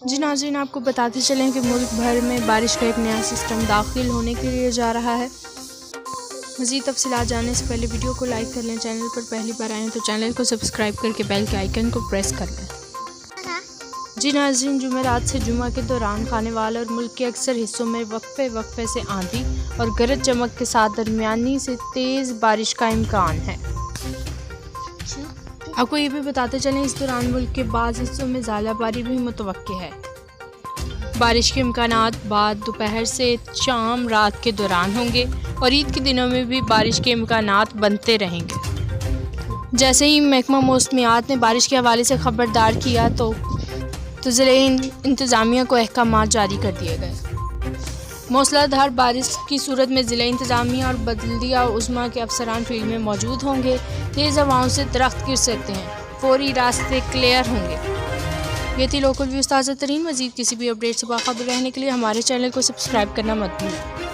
जी नाज़रीन, आपको बताते चलें कि मुल्क भर में बारिश का एक नया सिस्टम दाखिल होने के लिए जा रहा है। मज़ीद तफ़सीलात जानने से पहले वीडियो को लाइक कर लें। चैनल पर पहली बार आएँ तो चैनल को सब्सक्राइब करके बेल के आइकन को प्रेस कर लें। जी नाज़रीन, जुमेरात से जुमा के दौरान खानेवाल और मुल्क के अक्सर हिस्सों में वक्फे से आंधी और गरज चमक के साथ दरमियानी से तेज़ बारिश का इम्कान है। आपको ये भी बताते चलें, इस दौरान मुल्क के बाज़ हिस्सों में ज़्यादाबारी भी मुतवक्के है। बारिश के इम्कानात बाद दोपहर से शाम रात के दौरान होंगे और ईद के दिनों में भी बारिश के इम्कानात बनते रहेंगे। जैसे ही महकमा मौसमियात ने बारिश के हवाले से खबरदार किया तो ज़िले इंतज़ामिया को अहकामात जारी कर दिए गए। मूसलाधार बारिश की सूरत में ज़िला इंतज़ामिया और बल्दिया उज़्मा के अफसरान फील्ड में मौजूद होंगे। तेज़ हवाओं से दरख्त गिर सकते हैं, फौरी रास्ते क्लियर होंगे। ये थी लोकल व्यूज़ ताज़ा तरीन। मज़ीद किसी भी अपडेट से बाखबर रहने के लिए हमारे चैनल को सब्सक्राइब करना मत भूलें।